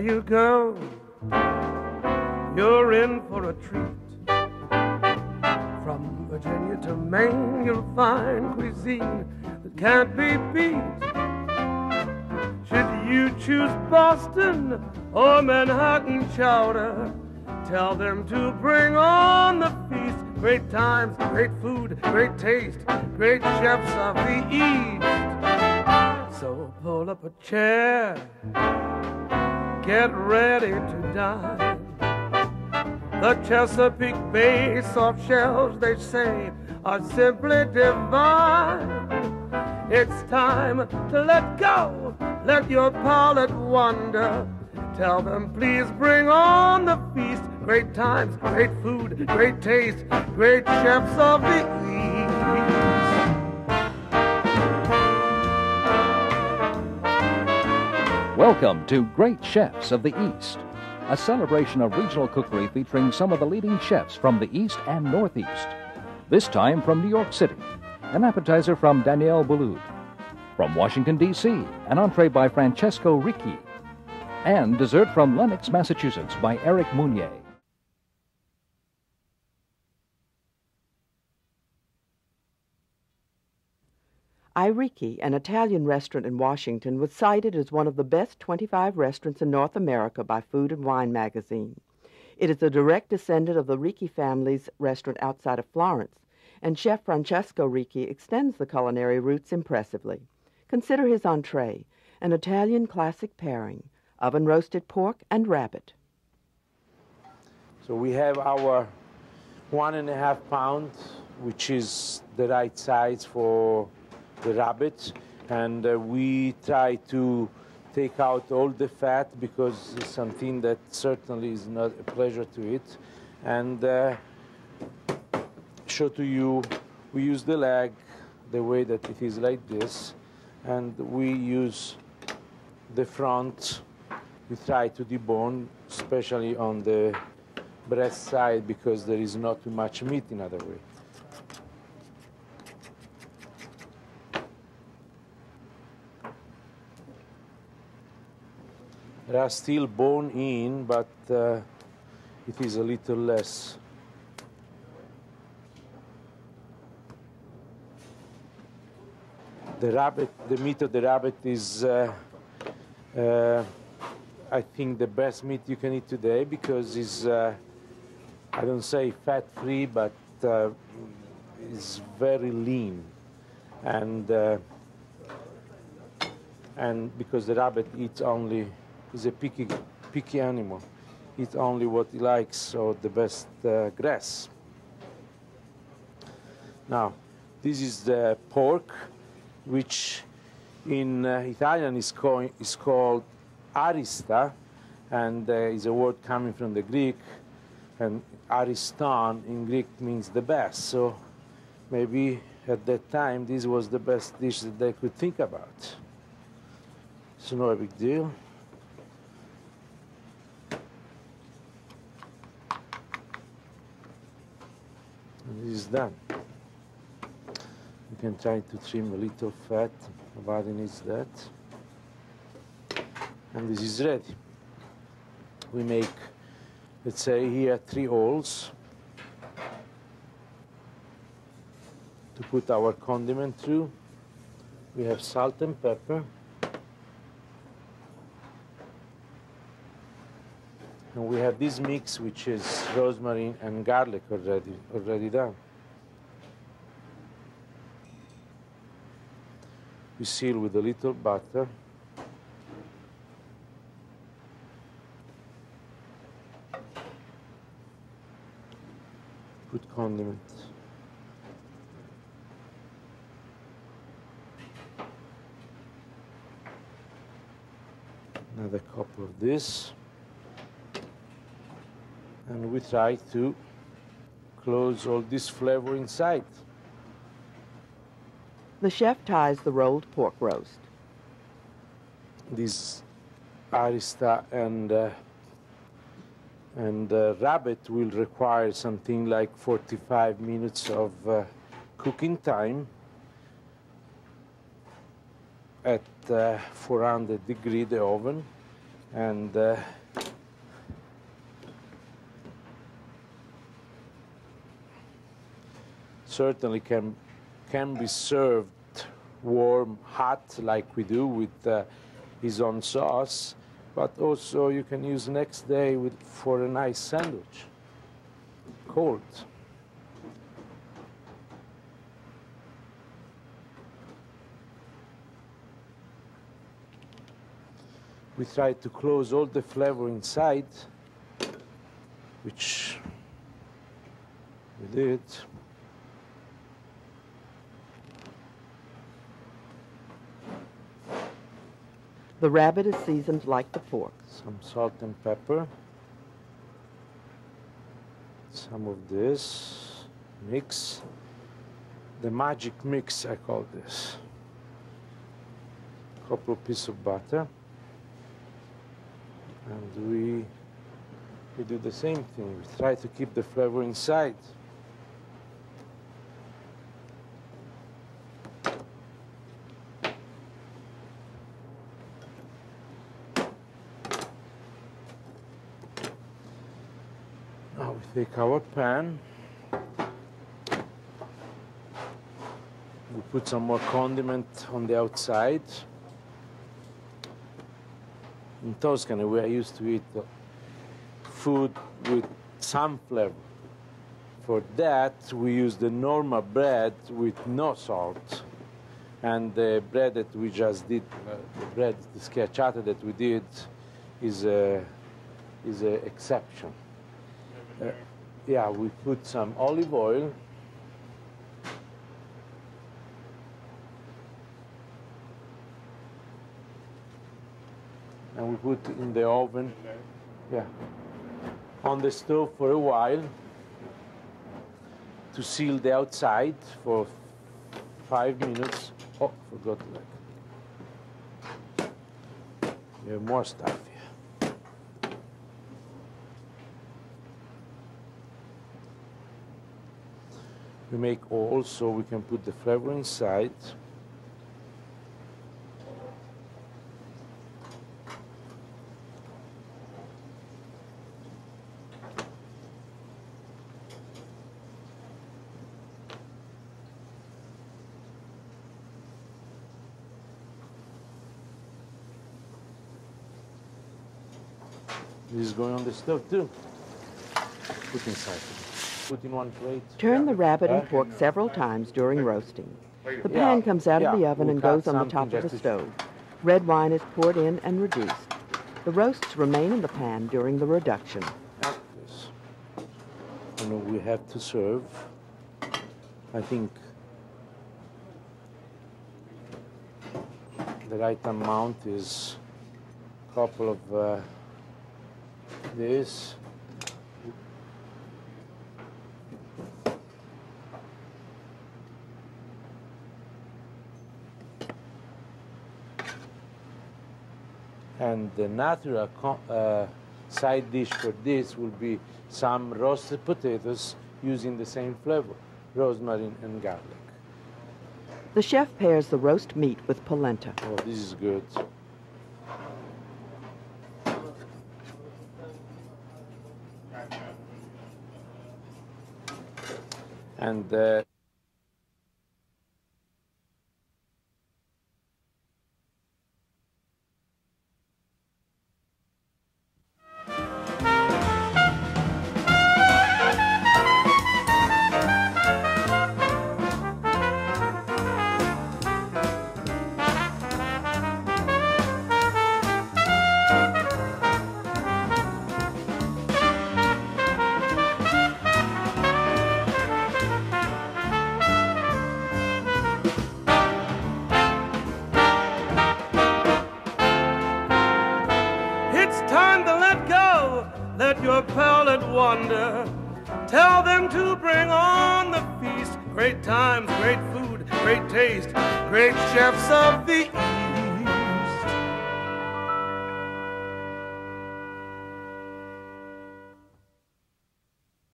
you go, you're in for a treat. From Virginia to Maine, you'll find cuisine that can't be beat. Should you choose Boston or Manhattan chowder, tell them to bring on the feast. Great times, great food, great taste, great chefs of the East. So pull up a chair, get ready to dine. The Chesapeake Bay soft shells, they say, are simply divine. It's time to let go, let your palate wander. Tell them, please bring on the feast. Great times, great food, great taste, great chefs of the East. Welcome to Great Chefs of the East, a celebration of regional cookery featuring some of the leading chefs from the East and Northeast. This time from New York City, an appetizer from Danielle Boulud. From Washington, D.C., an entree by Francesco Ricchi. And dessert from Lenox, Massachusetts by Eric Mounier. Ricchi, an Italian restaurant in Washington, was cited as one of the best 25 restaurants in North America by Food and Wine magazine. It is a direct descendant of the Ricchi family's restaurant outside of Florence, and Chef Francesco Ricchi extends the culinary roots impressively. Consider his entree, an Italian classic pairing, oven-roasted pork and rabbit. So we have our 1.5 pound, which is the right size for the rabbit, and we try to take out all the fat because it's something that certainly is not a pleasure to eat. And show to you, we use the leg the way that it is like this, and we use the front. We try to debone, especially on the breast side, because there is not too much meat in other way. There are still bone in, but it is a little less. The rabbit, the meat of the rabbit is I think the best meat you can eat today because it's, I don't say fat-free, but it's very lean. And because the rabbit eats only, is a picky animal, eats only what he likes, so the best grass. Now, this is the pork, which in Italian is called Arista, and is a word coming from the Greek, and Ariston in Greek means the best. So maybe at that time this was the best dish that they could think about. It's not a big deal. And this is done. You can try to trim a little fat. Nobody needs that. And this is ready. We make, let's say, here 3 holes to put our condiment through. We have salt and pepper. And we have this mix, which is rosemary and garlic already done. We seal with a little butter. Put condiments. Another cup of this. And we try to close all this flavor inside. The chef ties the rolled pork roast. This Arista and rabbit will require something like 45 minutes of cooking time at 400 degrees the oven, And certainly can be served warm, hot, like we do with his own sauce, but also you can use next day for a nice sandwich, cold. We try to close all the flavor inside, which we did. The rabbit is seasoned like the pork. Some salt and pepper. Some of this mix. The magic mix, I call this. A couple of pieces of butter. And we do the same thing. We try to keep the flavor inside. Now we take our pan. We put some more condiment on the outside. In Tuscany, we are used to eat food with some flavor. For that, we use the normal bread with no salt. And the bread that we just did, the schiacciata that we did, is an exception. Yeah, we put some olive oil. And we put it in the oven, yeah, on the stove for a while to seal the outside for 5 minutes. Oh, forgot that. We have more stuff here. We make oil so we can put the flavor inside. This is going on the stove too. Put inside. Put in one plate. Turn the rabbit and pork several times during roasting. The pan comes out of the oven and goes on the top of the stove. Red wine is poured in and reduced. The roasts remain in the pan during the reduction. And we have to serve, I think, the right amount is a couple of this. And the natural side dish for this will be some roasted potatoes using the same flavor, rosemary and garlic. The chef pairs the roast meat with polenta. Oh, this is good. And let your palate wander. Tell them to bring on the feast. Great times, great food, great taste, great chefs of the East.